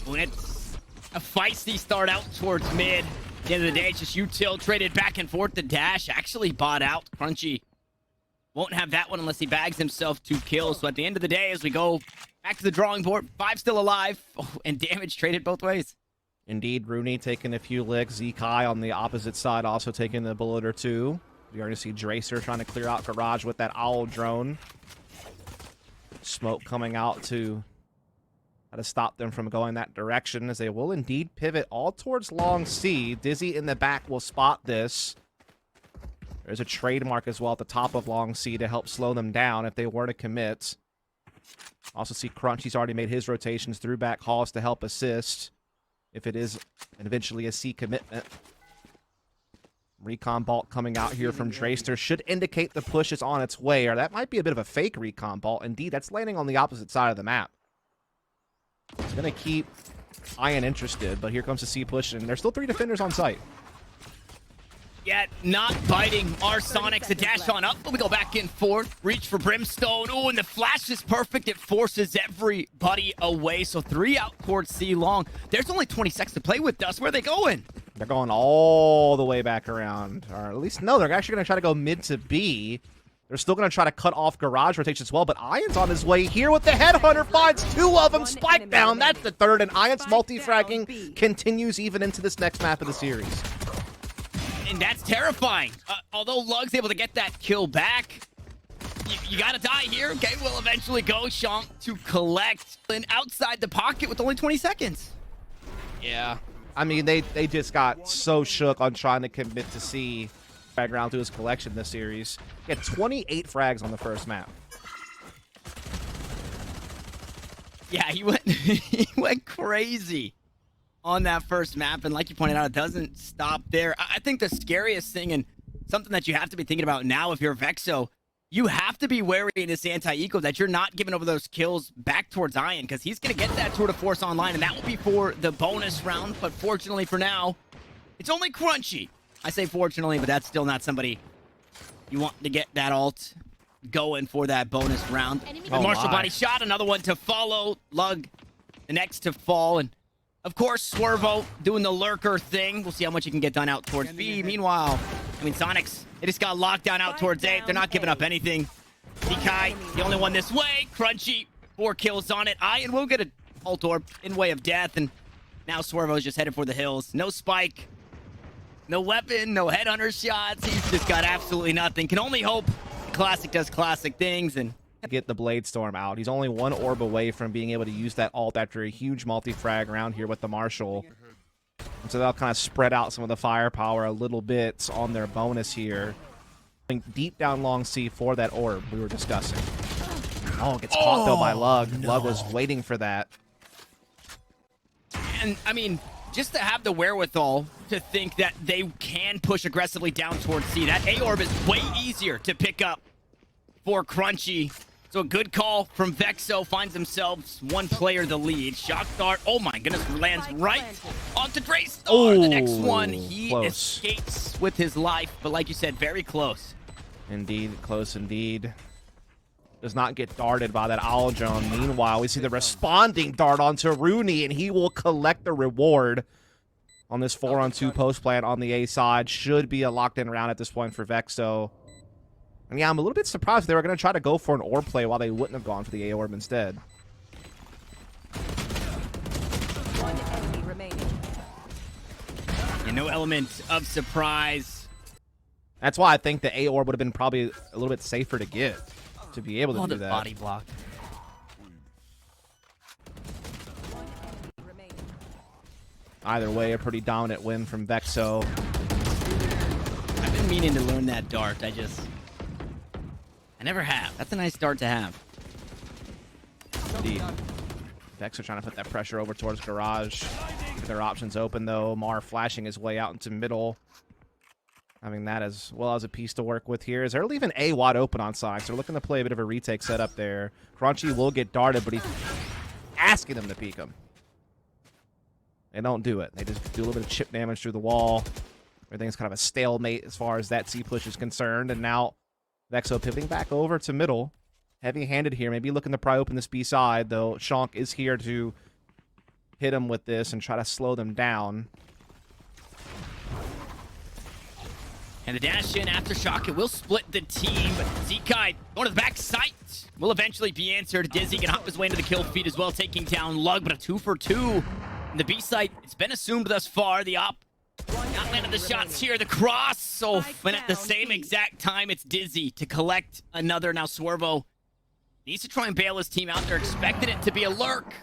When it's a feisty start out towards mid, at the end of the day, it's just util traded back and forth. The dash actually bought out. Crunchy won't have that one unless he bags himself 2 kills. So at the end of the day, as we go back to the drawing board, 5 still alive, and damage traded both ways. Indeed, Rooney taking a few licks. Zekai on the opposite side also taking a bullet or 2. You're going to see Dracer trying to clear out Garage with that Owl drone. Smoke coming out to try to stop them from going that direction, as they will indeed pivot all towards Long C. Dizzy in the back will spot this. There's a trademark as well at the top of Long C to help slow them down if they were to commit. Also see Crunchy's already made his rotations through back halls to help assist if it is eventually a C commitment. Recon Bolt coming out here from Dracer should indicate the push is on its way, or that might be a bit of a fake Recon Bolt. Indeed, that's landing on the opposite side of the map. It's going to keep Ian interested, but here comes the C push, and there's still 3 defenders on site. Yet not biting our Sonics. A dash on up, but we go back and forth. Reach for Brimstone. Oh, and the flash is perfect. It forces everybody away. So 3 out towards C long. There's only 20 seconds to play with, Dust. Where are they going? They're going all the way back around. Or at least, no, they're actually going to try to go mid to B. They're still going to try to cut off Garage rotation as well, but Ian's on his way here with the Headhunter. Finds 2 of them. Spike down. That's the 3rd, and Ian's multi-fragging continues even into this next map of the series. And that's terrifying. Although Lug's able to get that kill back, you gotta die here. Okay, we'll eventually go. Shank to collect. And outside the pocket with only 20 seconds. Yeah. I mean, they just got so shook on trying to commit to C. Background to his collection this series. He had 28 frags on the first map. Yeah, he went crazy on that first map, and like you pointed out, it doesn't stop there. I think the scariest thing, and something that you have to be thinking about now if you're VEXO, you have to be wary in this anti-eco that you're not giving over those kills back towards Ian, because he's going to get that Tour de Force online, and that will be for the bonus round. But fortunately for now, it's only Crunchy. I say fortunately, but that's still not somebody you want to get that ult going for that bonus round. Marshall body shot, another one to follow. Lug, the next to fall, and of course, Swervo doing the lurker thing. We'll see how much he can get done out towards B. Meanwhile, I mean, Sonics, they just got locked down out towards A. They're not giving up anything. Zekai, the only one this way. Crunchy, 4 kills on it. Ian will get an ult orb in way of death, and now Swervo's just headed for the hills. No spike, no weapon, no headhunter shots. He's just got absolutely nothing. Can only hope Classic does classic things and get the Blade Storm out. He's only 1 orb away from being able to use that ult after a huge multi-frag round here with the Marshall. And so they'll kind of spread out some of the firepower a little bit on their bonus here. Deep down Long C for that orb we were discussing. Oh, gets caught though by Lug. No. Lug was waiting for that. And I mean, just to have the wherewithal to think that they can push aggressively down towards C. That A orb is way easier to pick up for Crunchy. So a good call from VEXO, finds themselves 1 player the lead. Shock dart, oh my goodness, lands right onto Drace. Oh, the next one, he escapes with his life, but like you said, very close. Indeed, close indeed. Does not get darted by that Owl drone. Meanwhile, we see the responding dart onto Rooney, and he will collect the reward on this 4-on-2 post plant on the A side. Should be a locked-in round at this point for VEXO. And yeah, I'm a little bit surprised they were going to try to go for an orb play while they wouldn't have gone for the A orb instead. 1 enemy remaining. And no element of surprise. That's why I think the A orb would have been probably a little bit safer to get, to be able to do that. Body block. Either way, a pretty dominant win from VEXO. I've been meaning to learn that dart. I never have. That's a nice dart to have. Indeed. VEXO trying to put that pressure over towards Garage. Get their options open, though. Mar flashing his way out into middle. Having that as well as a piece to work with here. Is they're leaving A wide open on Sonics. They're looking to play a bit of a retake setup there. Crunchy will get darted, but he's asking them to peek him. They don't do it. They just do a little bit of chip damage through the wall. Everything's kind of a stalemate as far as that C push is concerned. And now VEXO pivoting back over to middle. Heavy-handed here. Maybe looking to pry open this B side, though. Shonk is here to hit him with this and try to slow them down. And the dash in aftershock, it will split the team, but Zekai going to the back site will eventually be answered. Dizzy can hop his way into the kill feed as well, taking down Lug, but a 2 for 2. In the B site, it's been assumed thus far. The op not landing the shots here. The cross, so and at the same exact time, it's Dizzy to collect another. Now Swervo needs to try and bail his team out. They're expecting it to be a lurk.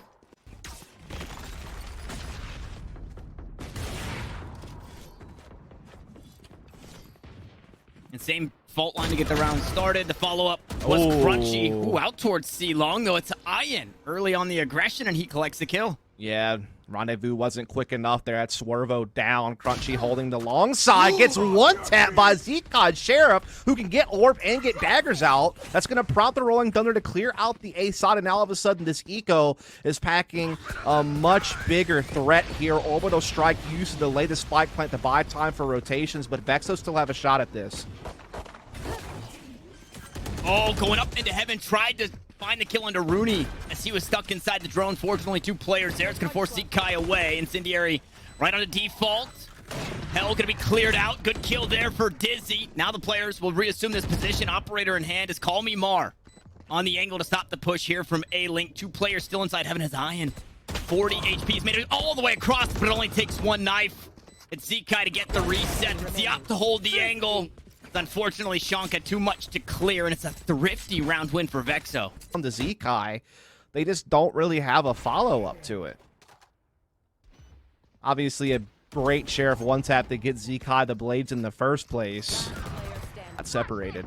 And same fault line to get the round started. The follow-up was Crunchy. Ooh, out towards C long, though. It's Ian early on the aggression, and he collects the kill. Yeah, Rendezvous wasn't quick enough there at Swervo down. Crunchy holding the long side. Gets one tap by Zekai Sheriff, who can get Orb and get daggers out. That's going to prompt the Rolling Thunder to clear out the A side, and now all of a sudden this Eco is packing a much bigger threat here. Orbital Strike used to delay the spike plant to buy time for rotations, but VEXO still have a shot at this. Oh, going up into heaven, tried to find the kill under Rooney as he was stuck inside the drone. Fortunately, 2 players there. It's going to force Zekai away. Incendiary right on the default. Hell going to be cleared out. Good kill there for Dizzy. Now the players will reassume this position. Operator in hand is Call Me Mar on the angle to stop the push here from A-Link. 2 players still inside heaven as Ian. 40 HP. He's made it all the way across, but it only takes 1 knife. It's Zekai to get the reset. It's the op to hold the angle. Unfortunately, Shonk had too much to clear, and it's a thrifty round win for VEXO. On the Zekai, they just don't really have a follow-up to it. Obviously, a great Sheriff one-tap to get Zekai the blades in the first place. That's separated.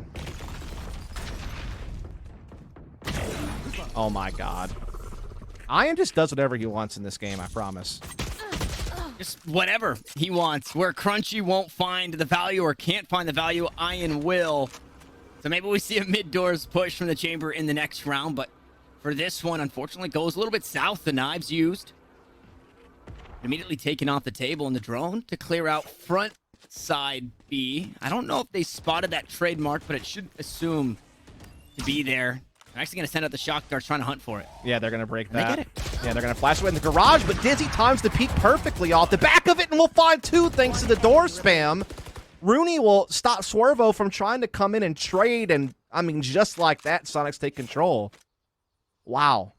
Oh my god. Ian just does whatever he wants in this game, I promise. Just whatever he wants. Where Crunchy won't find the value or can't find the value, Ian will. So maybe we see a mid-doors push from the chamber in the next round, but for this one, unfortunately, goes a little bit south. The knives used. Immediately taken off the table, and the drone to clear out front side B. I don't know if they spotted that trademark, but it should assume to be there. I'm actually going to send out the shock darts trying to hunt for it. Yeah, they're going to break And that. they get it. Yeah, they're going to flash away in the garage, but Dizzy times the peek perfectly off the back of it, and we'll find 2 thanks to the door spam. Rooney will stop Swervo from trying to come in and trade, and, I mean, just like that, Sonics take control. Wow.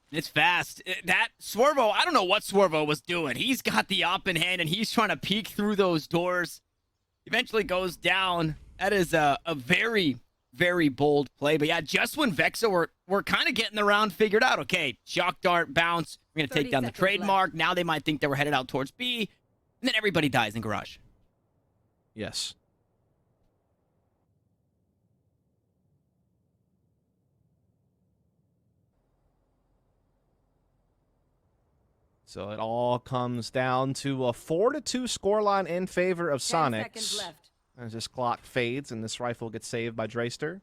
It's fast. That Swervo, I don't know what Swervo was doing. He's got the op in hand, and he's trying to peek through those doors. Eventually goes down. That is a very, very bold play. But yeah, just when VEXO were kind of getting the round figured out. Okay, shock dart, bounce. We're going to take down the trademark. Left. Now they might think they were headed out towards B. And then everybody dies in garage. Yes. So it all comes down to a 4-2 scoreline in favor of 10 Sonics. seconds left. As this clock fades and this rifle gets saved by Drayster.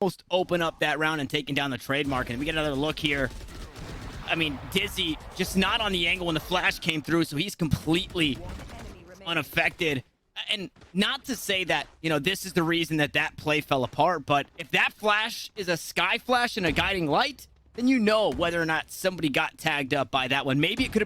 Almost open up that round and taking down the trademark. And we get another look here. I mean, Dizzy just not on the angle when the flash came through, so he's completely unaffected. And not to say that, you know, this is the reason that play fell apart, but if that flash is a sky flash and a guiding light, then you know whether or not somebody got tagged up by that one. Maybe it could have